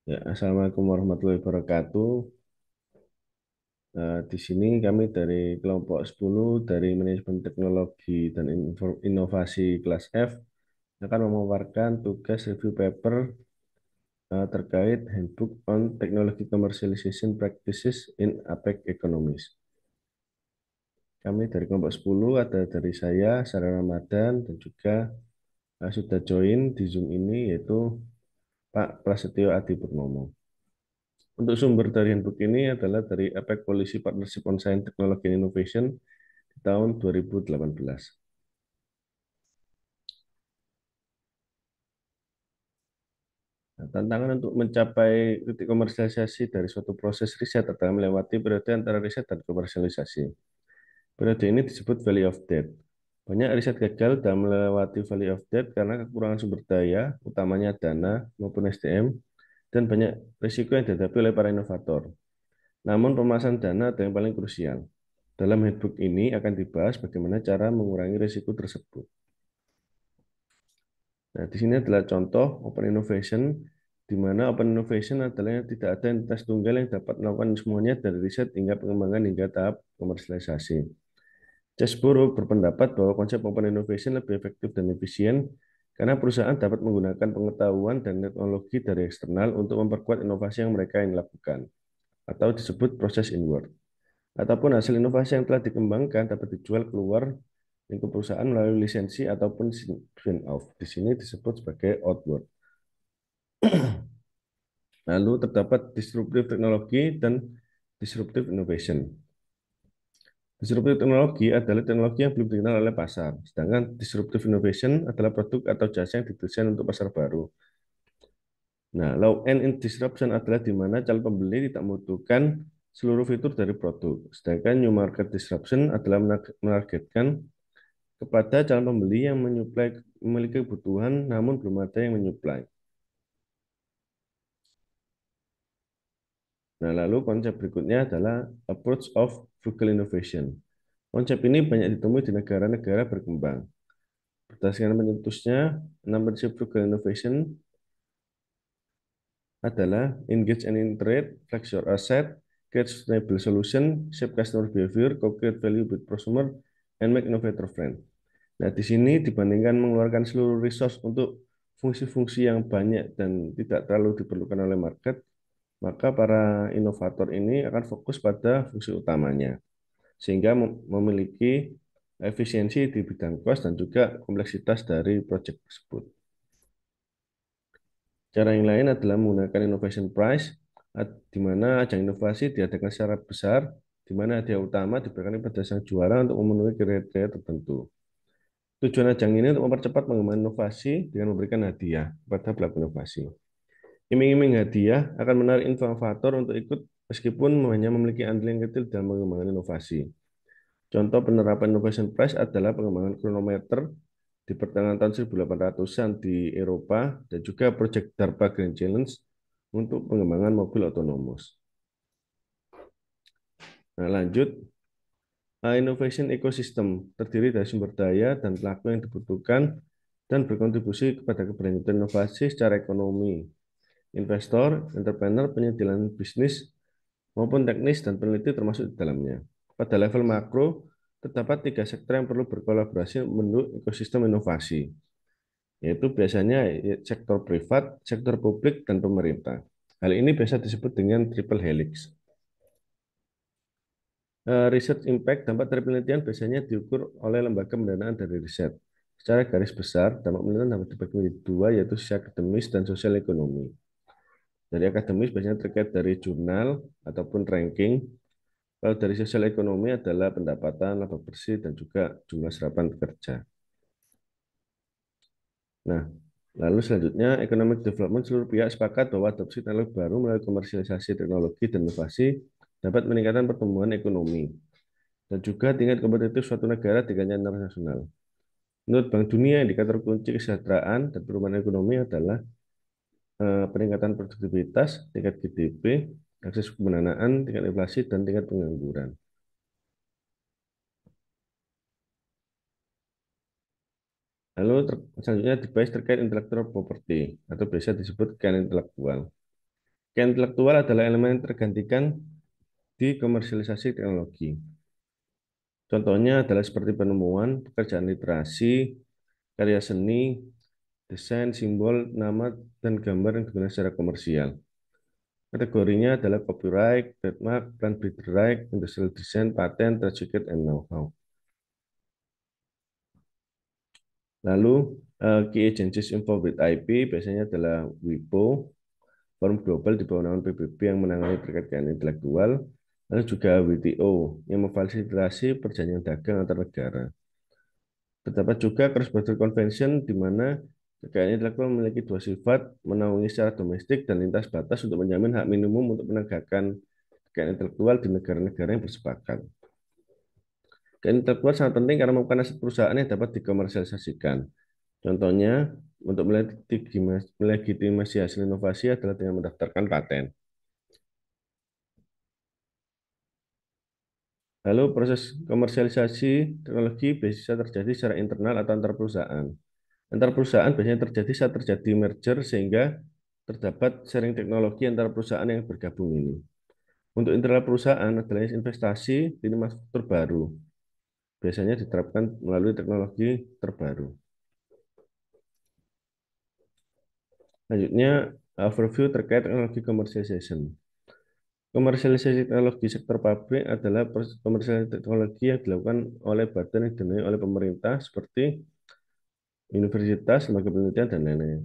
Ya, Assalamualaikum warahmatullahi wabarakatuh. Di sini kami dari kelompok 10 dari Manajemen Teknologi dan Inovasi kelas F akan memaparkan tugas review paper terkait Handbook on Technology Commercialization Practices in APEC Economies. Kami dari kelompok 10 ada dari saya, Sarah Ramadan, dan juga sudah join di Zoom ini yaitu Pak Prasetyo Adi Purnomo. Untuk sumber dari handbook ini adalah dari APEC Policy Partnership on Science, Technology and Innovation di tahun 2018. Nah, tantangan untuk mencapai titik komersialisasi dari suatu proses riset adalah melewati periode antara riset dan komersialisasi. Periode ini disebut Valley of Death. Banyak riset gagal dalam melewati Valley of Death karena kekurangan sumber daya, utamanya dana maupun SDM, dan banyak risiko yang dihadapi oleh para inovator. Namun pemasaran dana adalah yang paling krusial. Dalam handbook ini akan dibahas bagaimana cara mengurangi risiko tersebut. Nah, di sini adalah contoh open innovation, di mana open innovation adalah yang tidak ada entitas tunggal yang dapat melakukan semuanya dari riset hingga pengembangan hingga tahap komersialisasi. Chesbrough berpendapat bahwa konsep open innovation lebih efektif dan efisien karena perusahaan dapat menggunakan pengetahuan dan teknologi dari eksternal untuk memperkuat inovasi yang mereka ingin lakukan, atau disebut proses inward. Ataupun hasil inovasi yang telah dikembangkan dapat dijual keluar lingkup perusahaan melalui lisensi ataupun spin-off. Di sini disebut sebagai outward. Lalu terdapat disruptive teknologi dan disruptive innovation. Disruptive teknologi adalah teknologi yang belum dikenal oleh pasar, sedangkan disruptive innovation adalah produk atau jasa yang didesain untuk pasar baru. Nah, low end in disruption adalah di mana calon pembeli tidak membutuhkan seluruh fitur dari produk, sedangkan new market disruption adalah menargetkan kepada calon pembeli yang memiliki kebutuhan namun belum ada yang menyuplai. Nah, lalu konsep berikutnya adalah approach of frugal innovation. Konsep ini banyak ditemui di negara-negara berkembang. Berdasarkan pencetusnya, 6 prinsip frugal innovation adalah engage and iterate, flex your asset, create sustainable solution, shape customer behavior, co-create value with prosumer, and make innovator friend. Nah, di sini dibandingkan mengeluarkan seluruh resource untuk fungsi-fungsi yang banyak dan tidak terlalu diperlukan oleh market, maka para inovator ini akan fokus pada fungsi utamanya, sehingga memiliki efisiensi di bidang cost dan juga kompleksitas dari proyek tersebut. Cara yang lain adalah menggunakan innovation prize, di mana ajang inovasi diadakan secara besar, di mana hadiah utama diberikan kepada sang juara untuk memenuhi kriteria tertentu. Tujuan ajang ini untuk mempercepat pengembangan inovasi dengan memberikan hadiah kepada pelaku inovasi. Iming-iming hadiah akan menarik inovator untuk ikut meskipun hanya memiliki andil yang kecil dalam pengembangan inovasi. Contoh penerapan Innovation Prize adalah pengembangan kronometer di pertengahan tahun 1800-an di Eropa dan juga proyek DARPA Grand Challenge untuk pengembangan mobil otonomus. Nah, lanjut, innovation ecosystem terdiri dari sumber daya dan pelaku yang dibutuhkan dan berkontribusi kepada keberlanjutan inovasi secara ekonomi. Investor, entrepreneur, penyedia bisnis, maupun teknis dan peneliti termasuk di dalamnya. Pada level makro, terdapat 3 sektor yang perlu berkolaborasi membentuk ekosistem inovasi, yaitu biasanya sektor privat, sektor publik, dan pemerintah. Hal ini biasa disebut dengan triple helix. Research impact, dampak dari penelitian biasanya diukur oleh lembaga pendanaan dari riset. Secara garis besar, dampak penelitian dapat dibagi menjadi dua, yaitu sisi akademis dan sosial ekonomi. Dari akademis biasanya terkait dari jurnal ataupun ranking. Kalau dari sosial ekonomi adalah pendapatan, laba bersih, dan juga jumlah serapan pekerja. Nah, lalu selanjutnya, economic development seluruh pihak sepakat bahwa adopsi teknologi baru melalui komersialisasi teknologi dan inovasi dapat meningkatkan pertumbuhan ekonomi dan juga tingkat kompetitif suatu negara di kancah internasional. Menurut Bank Dunia, indikator kunci kesejahteraan dan perubahan ekonomi adalah peningkatan produktivitas, tingkat GDP, akses pendanaan, tingkat inflasi, dan tingkat pengangguran. Lalu selanjutnya dibahas terkait intellectual property atau biasa disebut kekayaan intelektual. Kekayaan intelektual adalah elemen yang tergantikan di komersialisasi teknologi. Contohnya adalah seperti penemuan, pekerjaan literasi, karya seni, desain, simbol, nama, dan gambar yang digunakan secara komersial. Kategorinya adalah copyright, trademark, plant breeder right, industrial design, patent, trade secret, and know-how. Lalu, key agencies involved with IP biasanya adalah WIPO, Forum Global di bawah naungan PBB yang menangani terkait kekayaan intelektual, lalu juga WTO yang memfasilitasi perjanjian dagang antar negara. Terdapat juga Cross-Border Convention di mana kekayaan intelektual memiliki dua sifat, menaungi secara domestik dan lintas batas untuk menjamin hak minimum untuk menegakkan kekayaan intelektual di negara-negara yang bersepakat. Kekayaan intelektual sangat penting karena merupakan aset perusahaan yang dapat dikomersialisasikan. Contohnya, untuk melegitimasi hasil inovasi adalah dengan mendaftarkan paten. Lalu proses komersialisasi teknologi bisa terjadi secara internal atau antar perusahaan. Antar perusahaan biasanya terjadi saat terjadi merger sehingga terdapat sharing teknologi antara perusahaan yang bergabung ini. Untuk internal perusahaan adalah investasi di infrastruktur baru. Biasanya diterapkan melalui teknologi terbaru. Selanjutnya, overview terkait teknologi commercialization. Komersialisasi teknologi sektor pabrik adalah proses komersialisasi teknologi yang dilakukan oleh badan yang dinilai oleh pemerintah seperti universitas, lembaga penelitian, dan lain-lain.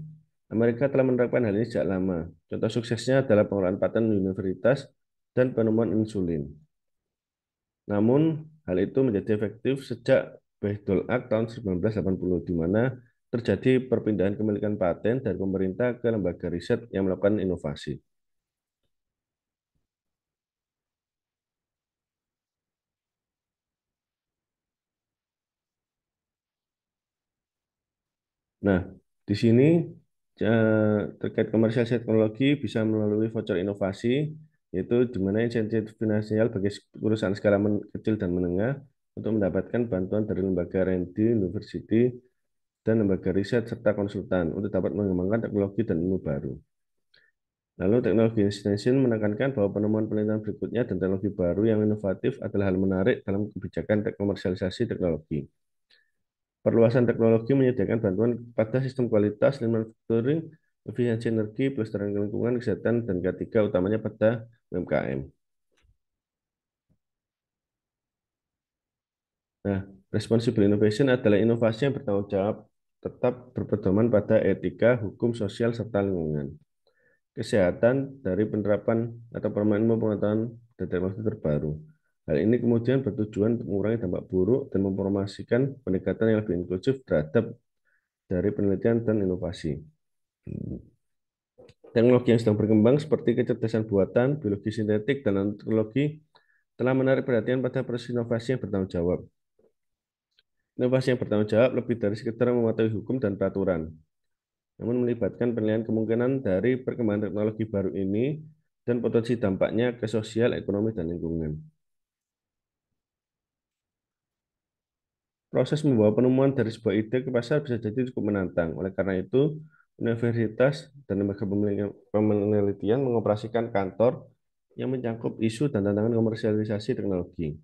Amerika telah menerapkan hal ini sejak lama. Contoh suksesnya adalah pengelolaan paten universitas dan penemuan insulin. Namun, hal itu menjadi efektif sejak Bayh-Dole Act tahun 1980, di mana terjadi perpindahan kepemilikan paten dari pemerintah ke lembaga riset yang melakukan inovasi. Nah, di sini terkait komersialisasi teknologi bisa melalui voucher inovasi, yaitu di mana insentif finansial bagi perusahaan skala kecil dan menengah untuk mendapatkan bantuan dari lembaga R&D, university, dan lembaga riset serta konsultan untuk dapat mengembangkan teknologi dan ilmu baru. Lalu teknologi extension menekankan bahwa penemuan penelitian berikutnya dan teknologi baru yang inovatif adalah hal menarik dalam kebijakan komersialisasi teknologi. Perluasan teknologi menyediakan bantuan pada sistem kualitas, lean manufacturing, efisiensi energi, pelestarian lingkungan, kesehatan, dan ketiga utamanya pada UMKM. Nah, responsible innovation adalah inovasi yang bertanggung jawab tetap berpedoman pada etika, hukum, sosial, serta lingkungan. Kesehatan dari penerapan atau permainan pengetahuan dan teknologi terbaru. Hal ini kemudian bertujuan untuk mengurangi dampak buruk dan mempromosikan pendekatan yang lebih inklusif terhadap dari penelitian dan inovasi. Teknologi yang sedang berkembang seperti kecerdasan buatan, biologi sintetik, dan nanotehnologi telah menarik perhatian pada proses inovasi yang bertanggung jawab. Inovasi yang bertanggung jawab lebih dari sekedar mematuhi hukum dan peraturan, namun melibatkan penilaian kemungkinan dari perkembangan teknologi baru ini dan potensi dampaknya ke sosial, ekonomi, dan lingkungan. Proses membawa penemuan dari sebuah ide ke pasar bisa jadi cukup menantang. Oleh karena itu, universitas dan lembaga penelitian mengoperasikan kantor yang mencangkup isu dan tantangan komersialisasi teknologi.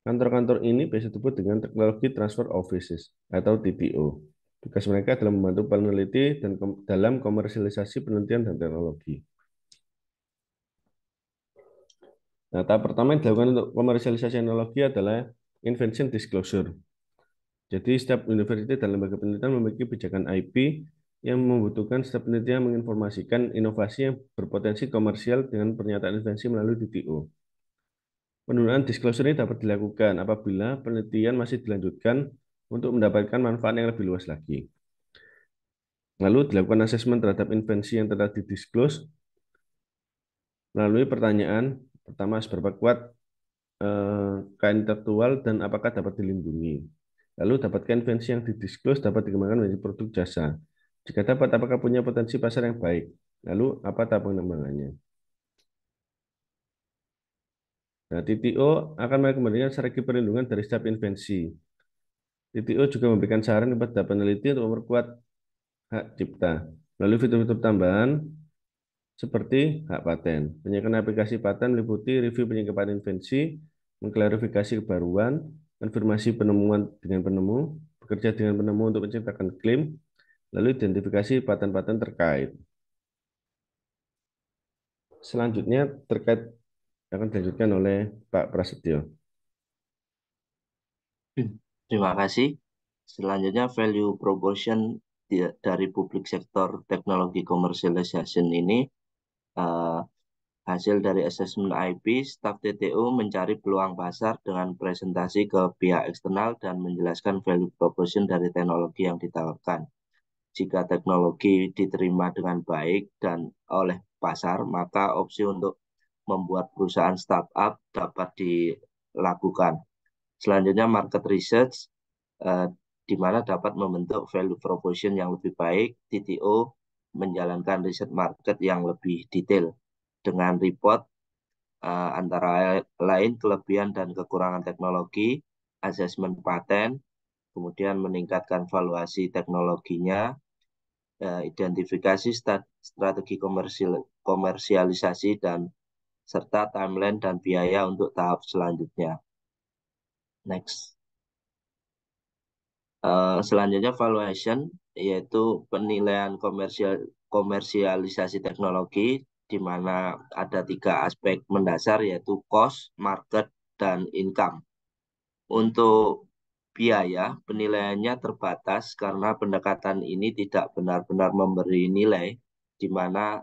Kantor-kantor ini biasa disebut dengan Technology Transfer Offices atau TTO. Tugas mereka adalah membantu peneliti dan dalam komersialisasi penelitian dan teknologi. Nah, tahap pertama yang dilakukan untuk komersialisasi teknologi adalah invention disclosure. Jadi, setiap universitas dan lembaga penelitian memiliki pijakan IP yang membutuhkan setiap penelitian menginformasikan inovasi yang berpotensi komersial dengan pernyataan invensi melalui TTO. Penundaan disclosure ini dapat dilakukan apabila penelitian masih dilanjutkan untuk mendapatkan manfaat yang lebih luas lagi. Lalu dilakukan asesmen terhadap invensi yang telah didisclose melalui pertanyaan pertama, seberapa kuat kekayaan intelektual dan apakah dapat dilindungi. Lalu dapatkan invensi yang didisclose dapat dikembangkan menjadi produk jasa. Jika dapat, apakah punya potensi pasar yang baik? Lalu apa tahap pengembangannya? Nah, TTO akan merekomendasikan strategi perlindungan dari setiap invensi. TTO juga memberikan saran kepada peneliti untuk memperkuat hak cipta. Lalu fitur-fitur tambahan seperti hak paten. Penyelenggaraan aplikasi paten meliputi review penyelenggaraan invensi, mengklarifikasi kebaruan, konfirmasi penemuan dengan penemu, bekerja dengan penemu untuk menciptakan klaim, lalu identifikasi paten-paten terkait. Selanjutnya terkait akan dilanjutkan oleh Pak Prasetyo. Terima kasih. Selanjutnya value proposition dari public sector teknologi commercialization ini eh, hasil dari assessment IP, staf TTO mencari peluang pasar dengan presentasi ke pihak eksternal dan menjelaskan value proposition dari teknologi yang ditawarkan. Jika teknologi diterima dengan baik dan oleh pasar, maka opsi untuk membuat perusahaan startup dapat dilakukan. Selanjutnya market research, eh, di mana dapat membentuk value proposition yang lebih baik. TTO menjalankan riset market yang lebih detail dengan report antara lain kelebihan dan kekurangan teknologi, asesmen paten, kemudian meningkatkan valuasi teknologinya, identifikasi strategi komersialisasi dan serta timeline dan biaya untuk tahap selanjutnya. Next. Selanjutnya valuation yaitu penilaian komersialisasi teknologi di mana ada 3 aspek mendasar yaitu cost, market, dan income. Untuk biaya, penilaiannya terbatas karena pendekatan ini tidak benar-benar memberi nilai di mana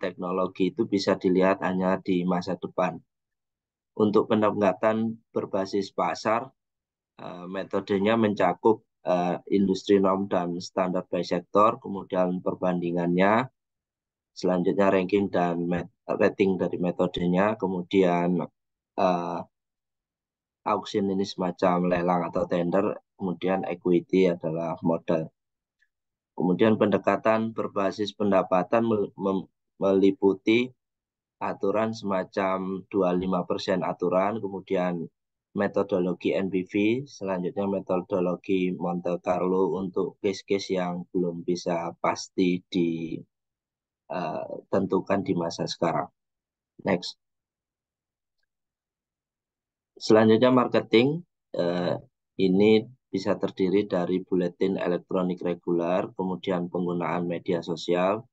teknologi itu bisa dilihat hanya di masa depan. Untuk pendekatan berbasis pasar, metodenya mencakup industri norm dan standar by sektor, kemudian perbandingannya, selanjutnya ranking dan rating dari metodenya, kemudian auction ini semacam lelang atau tender, kemudian equity adalah modal. Kemudian pendekatan berbasis pendapatan meliputi aturan semacam 25% aturan, kemudian metodologi NPV, selanjutnya metodologi Monte Carlo untuk case-case yang belum bisa pasti ditentukan di masa sekarang. Next. Selanjutnya marketing, ini bisa terdiri dari buletin elektronik reguler, kemudian penggunaan media sosial,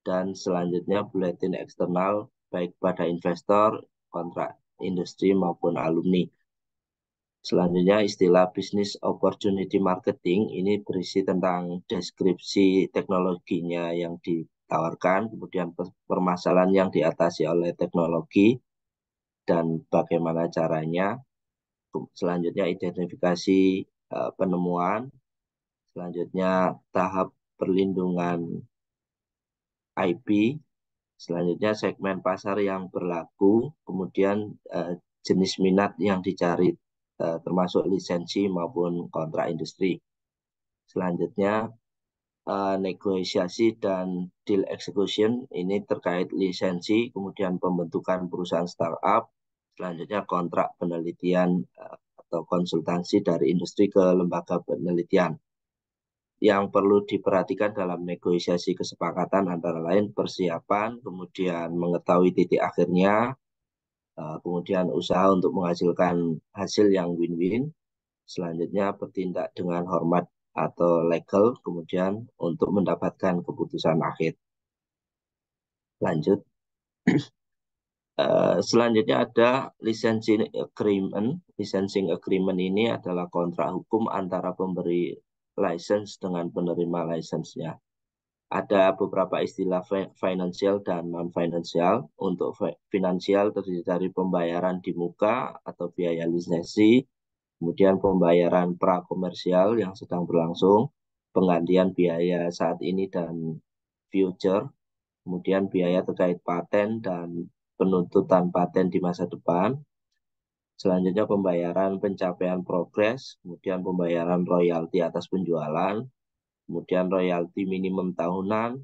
dan selanjutnya buletin eksternal baik pada investor, kontrak industri maupun alumni. Selanjutnya istilah business opportunity marketing ini berisi tentang deskripsi teknologinya yang ditawarkan, kemudian permasalahan yang diatasi oleh teknologi dan bagaimana caranya. Selanjutnya identifikasi penemuan, selanjutnya tahap perlindungan IP, selanjutnya segmen pasar yang berlaku, kemudian jenis minat yang dicari termasuk lisensi maupun kontrak industri. Selanjutnya negosiasi dan deal execution ini terkait lisensi, kemudian pembentukan perusahaan startup, selanjutnya kontrak penelitian atau konsultansi dari industri ke lembaga penelitian. Yang perlu diperhatikan dalam negosiasi kesepakatan antara lain persiapan, kemudian mengetahui titik akhirnya, kemudian usaha untuk menghasilkan hasil yang win-win, selanjutnya bertindak dengan hormat atau legal, kemudian untuk mendapatkan keputusan akhir. Lanjut. Selanjutnya ada licensing agreement. Licensing agreement ini adalah kontrak hukum antara pemberi license dengan penerima license-nya. Ada beberapa istilah financial dan non-financial. Untuk finansial terdiri dari pembayaran di muka atau biaya lisensi, kemudian pembayaran prakomersial yang sedang berlangsung, penggantian biaya saat ini dan future, kemudian biaya terkait paten dan penuntutan paten di masa depan, selanjutnya pembayaran pencapaian progres, kemudian pembayaran royalti atas penjualan, kemudian royalti minimum tahunan,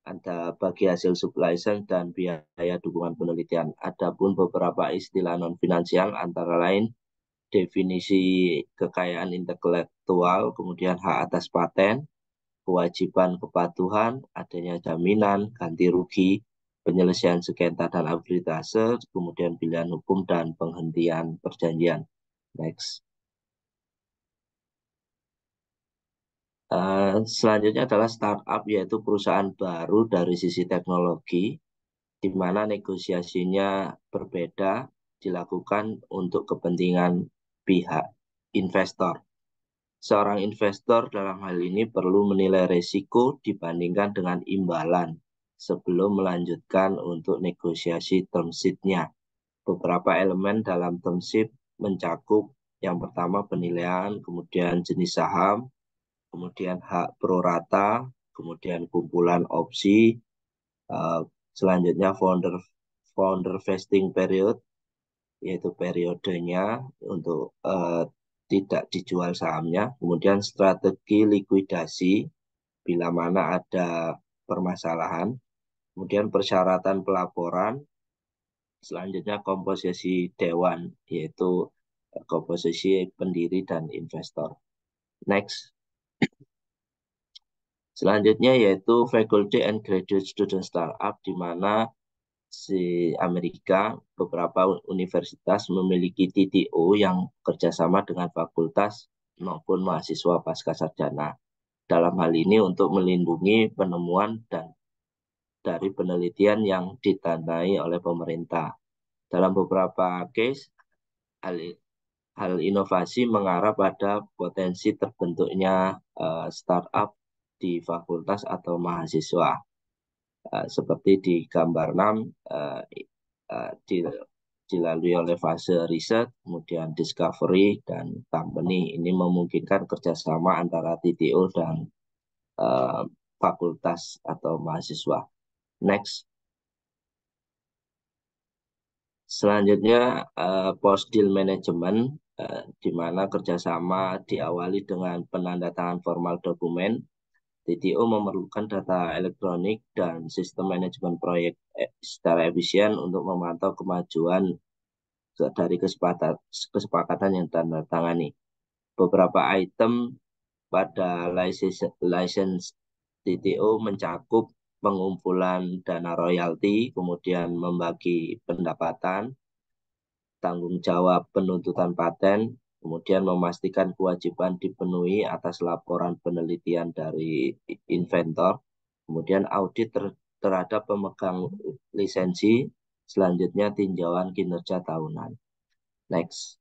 ada bagi hasil sublicense dan biaya dukungan penelitian. Adapun beberapa istilah non-finansial antara lain definisi kekayaan intelektual, kemudian hak atas paten, kewajiban kepatuhan, adanya jaminan, ganti rugi, penyelesaian sengketa dan arbitrase, kemudian pilihan hukum dan penghentian perjanjian. Next. Selanjutnya adalah startup, yaitu perusahaan baru dari sisi teknologi, di mana negosiasinya berbeda, dilakukan untuk kepentingan pihak investor. Seorang investor dalam hal ini perlu menilai risiko dibandingkan dengan imbalan sebelum melanjutkan untuk negosiasi term sheet-nya. Beberapa elemen dalam term sheet mencakup yang pertama penilaian, kemudian jenis saham, kemudian hak pro rata, kemudian kumpulan opsi, selanjutnya founder vesting period, yaitu periodenya untuk tidak dijual sahamnya, kemudian strategi likuidasi bila mana ada permasalahan, kemudian persyaratan pelaporan, selanjutnya komposisi dewan, yaitu komposisi pendiri dan investor. Next. Selanjutnya yaitu Faculty and Graduate Student Startup, di mana Amerika beberapa universitas memiliki TTO yang kerjasama dengan fakultas maupun mahasiswa pasca sarjana. Dalam hal ini untuk melindungi penemuan dan dari penelitian yang didanai oleh pemerintah. Dalam beberapa case, hal inovasi mengarah pada potensi terbentuknya startup di fakultas atau mahasiswa. Seperti di gambar 6, dilalui oleh fase riset, kemudian discovery, dan company. Ini memungkinkan kerjasama antara TTO dan fakultas atau mahasiswa. Next. Selanjutnya post deal management, di mana kerjasama diawali dengan penandatangan formal dokumen. TTO memerlukan data elektronik dan sistem manajemen proyek secara efisien untuk memantau kemajuan dari kesepakatan yang ditandatangani. Beberapa item pada license TTO mencakup pengumpulan dana royalti, kemudian membagi pendapatan, tanggung jawab penuntutan paten, kemudian memastikan kewajiban dipenuhi atas laporan penelitian dari inventor, kemudian audit terhadap pemegang lisensi, selanjutnya tinjauan kinerja tahunan. Next.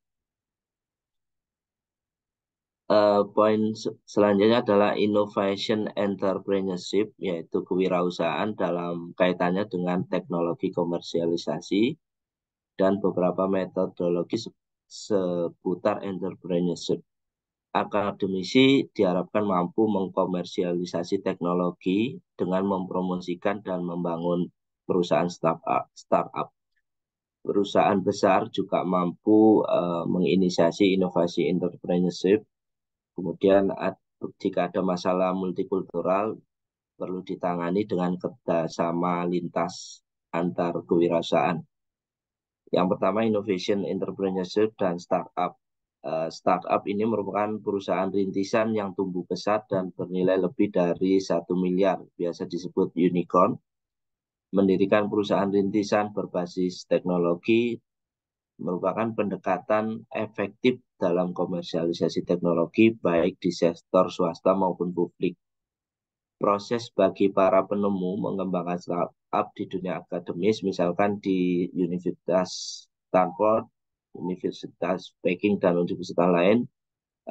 Poin selanjutnya adalah innovation entrepreneurship, yaitu kewirausahaan dalam kaitannya dengan teknologi komersialisasi dan beberapa metodologi seputar entrepreneurship. Akademisi diharapkan mampu mengkomersialisasi teknologi dengan mempromosikan dan membangun perusahaan startup. Perusahaan besar juga mampu menginisiasi inovasi entrepreneurship. Kemudian jika ada masalah multikultural, perlu ditangani dengan kerjasama lintas antar kewirausahaan. Yang pertama, innovation entrepreneurship dan startup. Startup ini merupakan perusahaan rintisan yang tumbuh pesat dan bernilai lebih dari 1 miliar, biasa disebut unicorn. Mendirikan perusahaan rintisan berbasis teknologi merupakan pendekatan efektif dalam komersialisasi teknologi baik di sektor swasta maupun publik. Proses bagi para penemu mengembangkan startup di dunia akademis, misalkan di Universitas Stanford, Universitas Peking, dan universitas lain,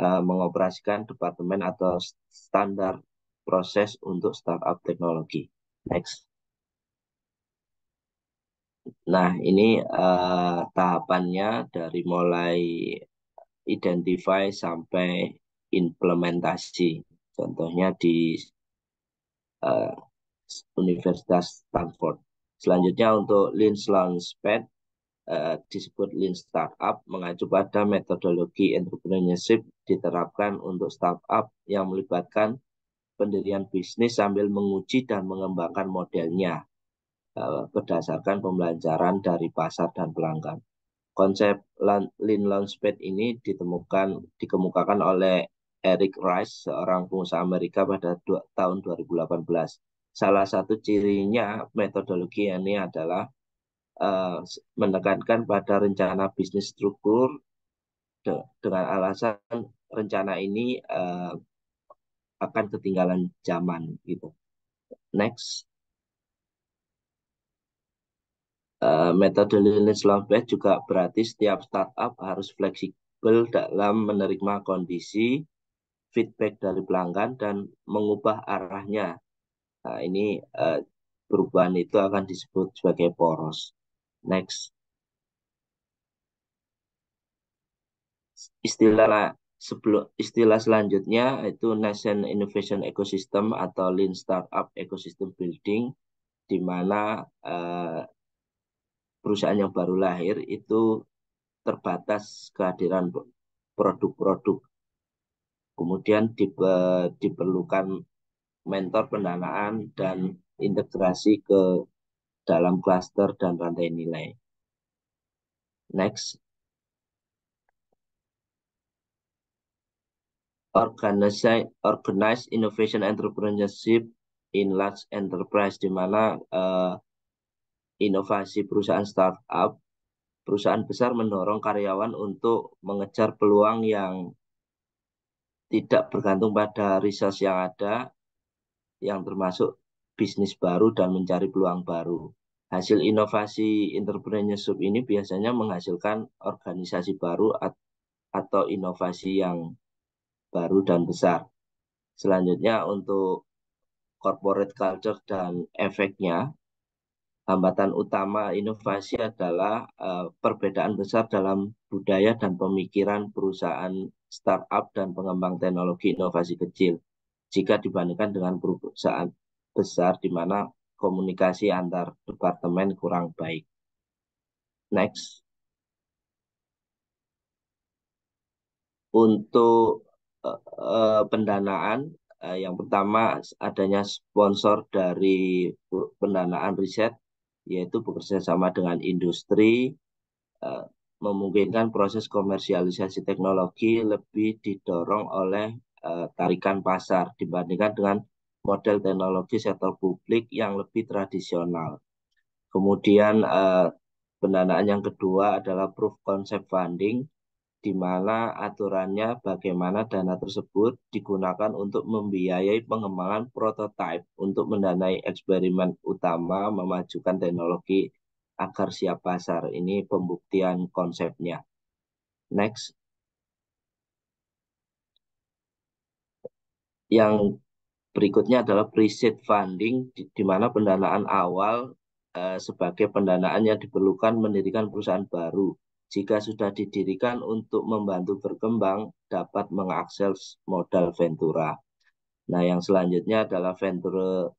mengoperasikan departemen atau standar proses untuk startup teknologi. Next. Nah, ini tahapannya dari mulai identify sampai implementasi. Contohnya di Universitas Stanford. Selanjutnya untuk Lean Launchpad, disebut Lean Startup, mengacu pada metodologi entrepreneurship diterapkan untuk startup yang melibatkan pendirian bisnis sambil menguji dan mengembangkan modelnya berdasarkan pembelajaran dari pasar dan pelanggan. Konsep Lean Launchpad ini dikemukakan oleh Eric Rice, seorang pengusaha Amerika pada tahun 2018. Salah satu cirinya metodologi ini adalah menekankan pada rencana bisnis struktur dengan alasan rencana ini akan ketinggalan zaman gitu. Next, metode Linus Launchpad juga berarti setiap startup harus fleksibel dalam menerima kondisi, feedback dari pelanggan dan mengubah arahnya. Nah, ini perubahan itu akan disebut sebagai poros. Next, istilah selanjutnya itu Nascent Innovation Ecosystem atau Lean Startup Ecosystem Building, di mana perusahaan yang baru lahir itu terbatas kehadiran produk-produk. Kemudian diperlukan mentor pendanaan dan integrasi ke dalam klaster dan rantai nilai. Next, organize innovation entrepreneurship in large enterprise, di mana inovasi perusahaan startup, perusahaan besar mendorong karyawan untuk mengejar peluang yang tidak bergantung pada resource yang ada, yang termasuk bisnis baru dan mencari peluang baru. Hasil inovasi entrepreneurship ini biasanya menghasilkan organisasi baru atau inovasi yang baru dan besar. Selanjutnya untuk corporate culture dan efeknya, hambatan utama inovasi adalah perbedaan besar dalam budaya dan pemikiran perusahaan startup dan pengembang teknologi inovasi kecil jika dibandingkan dengan perusahaan besar di mana komunikasi antar departemen kurang baik. Next, untuk pendanaan, yang pertama adanya sponsor dari pendanaan riset, yaitu bekerja sama dengan industri, memungkinkan proses komersialisasi teknologi lebih didorong oleh tarikan pasar dibandingkan dengan model teknologi sektor publik yang lebih tradisional. Kemudian pendanaan yang kedua adalah proof concept funding, di mana aturannya bagaimana dana tersebut digunakan untuk membiayai pengembangan prototipe untuk mendanai eksperimen utama memajukan teknologi agar siap pasar. Ini pembuktian konsepnya. Next, yang berikutnya adalah pre-seed funding, di mana pendanaan awal sebagai pendanaan yang diperlukan mendirikan perusahaan baru. Jika sudah didirikan untuk membantu berkembang, dapat mengakses modal ventura. Nah, yang selanjutnya adalah venture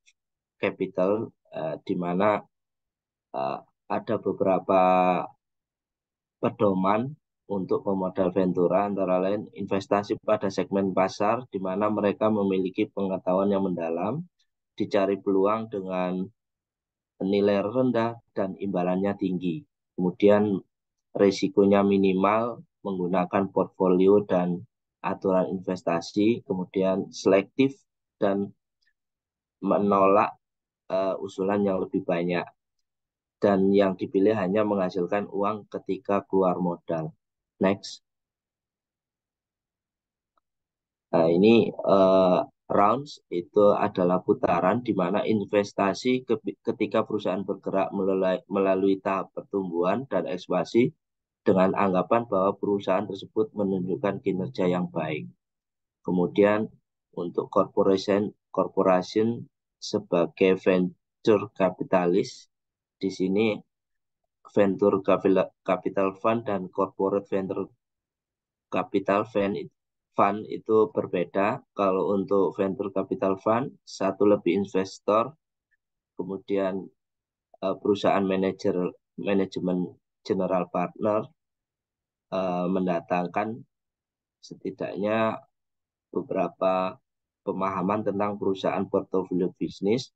capital, di mana ada beberapa pedoman untuk pemodal ventura, antara lain investasi pada segmen pasar, di mana mereka memiliki pengetahuan yang mendalam, dicari peluang dengan nilai rendah dan imbalannya tinggi. Kemudian risikonya minimal, menggunakan portfolio dan aturan investasi, kemudian selektif dan menolak usulan yang lebih banyak. Dan yang dipilih hanya menghasilkan uang ketika keluar modal. Next. Nah, ini rounds itu adalah putaran di mana investasi ketika perusahaan bergerak melalui tahap pertumbuhan dan ekspansi dengan anggapan bahwa perusahaan tersebut menunjukkan kinerja yang baik. Kemudian untuk corporation sebagai venture capitalist, di sini venture capital fund dan corporate venture capital fund itu berbeda. Kalau untuk venture capital fund, satu lebih investor, kemudian perusahaan manajemen general partner mendatangkan setidaknya beberapa pemahaman tentang perusahaan portofolio bisnis.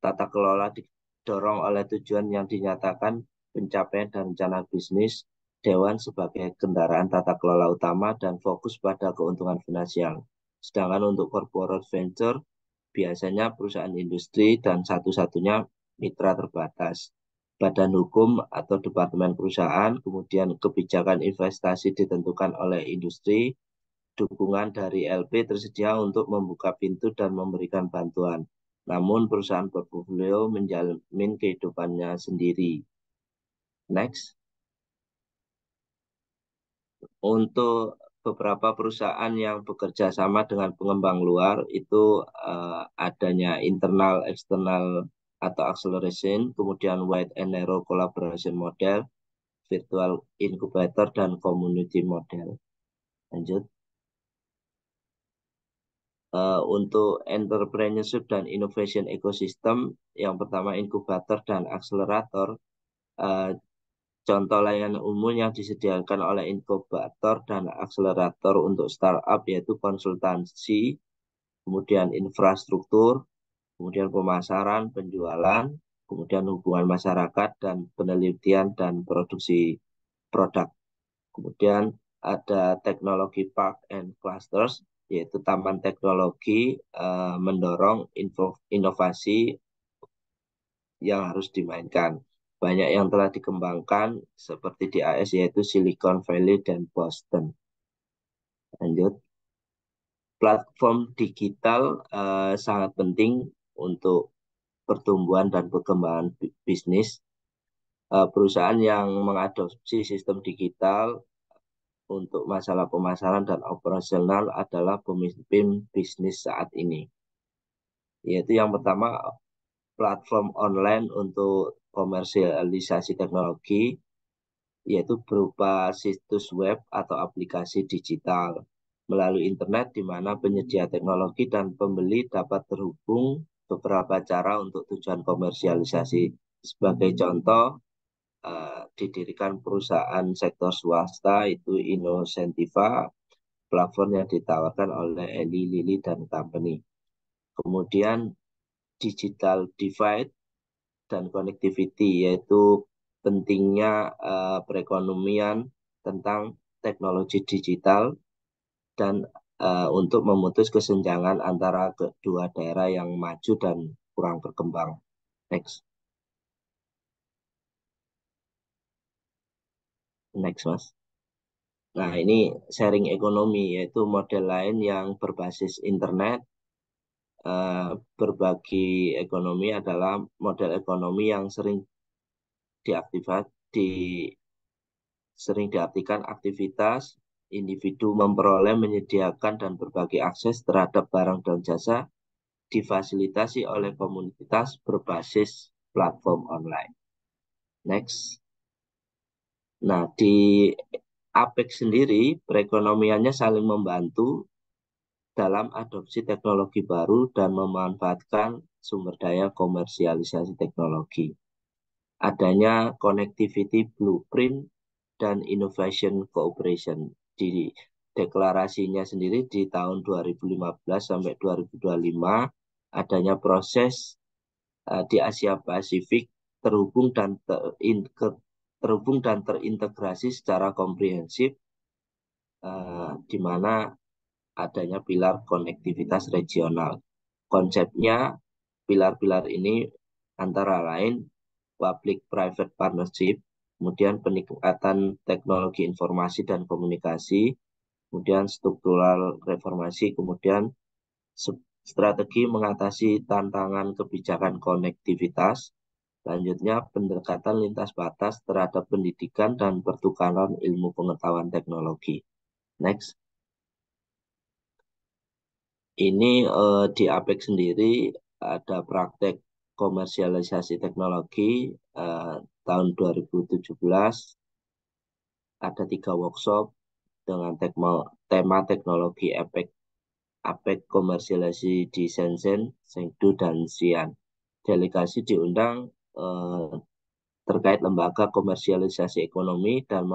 Tata kelola didorong oleh tujuan yang dinyatakan, pencapaian dan rencana bisnis, Dewan sebagai kendaraan tata kelola utama dan fokus pada keuntungan finansial. Sedangkan untuk corporate venture biasanya perusahaan industri dan satu-satunya mitra terbatas. Badan hukum atau departemen perusahaan, kemudian kebijakan investasi ditentukan oleh industri, dukungan dari LP tersedia untuk membuka pintu dan memberikan bantuan. Namun perusahaan portfolio menjamin kehidupannya sendiri. Next. Untuk beberapa perusahaan yang bekerja sama dengan pengembang luar itu adanya internal, external atau acceleration, kemudian wide and narrow collaboration model, virtual incubator, dan community model. Lanjut. Untuk entrepreneurship dan innovation ecosystem, yang pertama inkubator dan akselerator. Contoh layanan umum yang disediakan oleh inkubator dan akselerator untuk startup yaitu konsultansi, kemudian infrastruktur, kemudian pemasaran, penjualan, kemudian hubungan masyarakat, dan penelitian dan produksi produk. Kemudian ada teknologi park and clusters, yaitu taman teknologi mendorong inovasi yang harus dimainkan. Banyak yang telah dikembangkan seperti di AS yaitu Silicon Valley dan Boston. Lanjut. Platform digital sangat penting untuk pertumbuhan dan perkembangan bisnis. Perusahaan yang mengadopsi sistem digital untuk masalah pemasaran dan operasional adalah pemimpin bisnis saat ini. Yaitu yang pertama platform online untuk komersialisasi teknologi, yaitu berupa situs web atau aplikasi digital melalui internet di mana penyedia teknologi dan pembeli dapat terhubung beberapa cara untuk tujuan komersialisasi. Sebagai contoh, didirikan perusahaan sektor swasta itu Innocentiva, platform yang ditawarkan oleh Eli Lilly dan Company. Kemudian digital divide dan connectivity, yaitu pentingnya perekonomian tentang teknologi digital dan untuk memutus kesenjangan antara kedua daerah yang maju dan kurang berkembang. Next. Next, Mas. Nah, ini sharing ekonomi, yaitu model lain yang berbasis internet. Berbagi ekonomi adalah model ekonomi yang sering diartikan aktivitas individu memperoleh, menyediakan, dan berbagi akses terhadap barang dan jasa difasilitasi oleh komunitas berbasis platform online. Next. Nah, di APEC sendiri perekonomiannya saling membantu dalam adopsi teknologi baru dan memanfaatkan sumber daya komersialisasi teknologi. Adanya connectivity blueprint dan innovation cooperation. Di deklarasinya sendiri di tahun 2015 sampai 2025 adanya proses di Asia Pasifik terhubung dan terintegrasi secara komprehensif, di mana adanya pilar konektivitas regional. Konsepnya, pilar-pilar ini antara lain public-private partnership, kemudian peningkatan teknologi informasi dan komunikasi, kemudian struktural reformasi, kemudian strategi mengatasi tantangan kebijakan konektivitas, selanjutnya pendekatan lintas batas terhadap pendidikan dan pertukaran ilmu pengetahuan teknologi. Next. Ini di APEC sendiri ada praktek komersialisasi teknologi tahun 2017, ada 3 workshop dengan tema teknologi APEC komersialisasi di Shenzhen, Chengdu, dan Xi'an. Delegasi diundang terkait lembaga komersialisasi ekonomi dan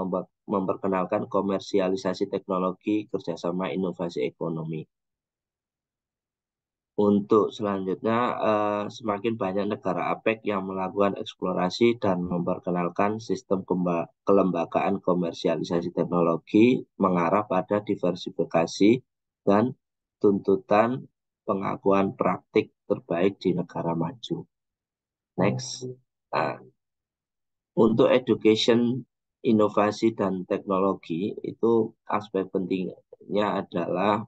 memperkenalkan komersialisasi teknologi kerjasama inovasi ekonomi. Untuk selanjutnya, semakin banyak negara APEC yang melakukan eksplorasi dan memperkenalkan sistem kelembagaan komersialisasi teknologi mengarah pada diversifikasi dan tuntutan pengakuan praktik terbaik di negara maju. Next. Nah, untuk education, inovasi, dan teknologi, itu aspek pentingnya adalah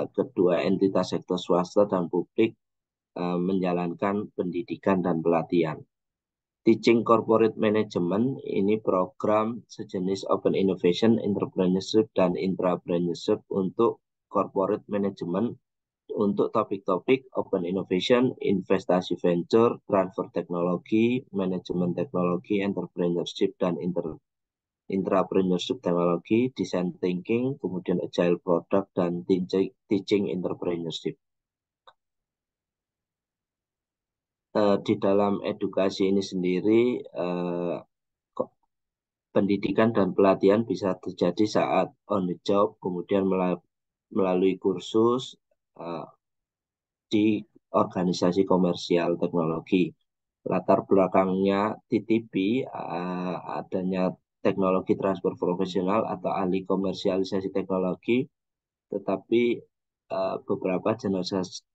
kedua entitas sektor swasta dan publik menjalankan pendidikan dan pelatihan. Teaching Corporate Management ini program sejenis Open Innovation, Entrepreneurship, dan Intrapreneurship untuk corporate management untuk topik-topik Open Innovation, investasi venture, transfer teknologi, manajemen teknologi, entrepreneurship, dan intrapreneurship teknologi, design thinking, kemudian agile product, dan teaching entrepreneurship. Di dalam edukasi ini sendiri, pendidikan dan pelatihan bisa terjadi saat on the job, kemudian melalui kursus di organisasi komersial teknologi. Latar belakangnya TTP, adanya teknologi transfer profesional atau ahli komersialisasi teknologi, tetapi beberapa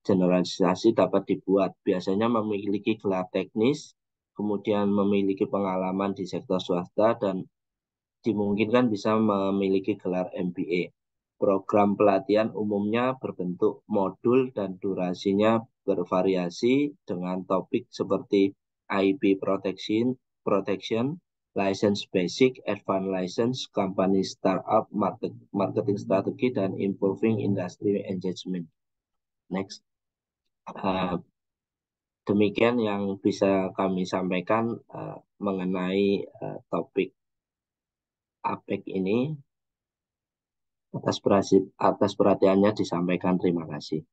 generalisasi dapat dibuat. Biasanya memiliki gelar teknis, kemudian memiliki pengalaman di sektor swasta, dan dimungkinkan bisa memiliki gelar MBA. Program pelatihan umumnya berbentuk modul dan durasinya bervariasi dengan topik seperti IP protection, license basic, advanced license, company startup, marketing strategi, dan improving industry engagement. Next. Demikian yang bisa kami sampaikan mengenai topik APEC ini. Atas perhatiannya disampaikan, terima kasih.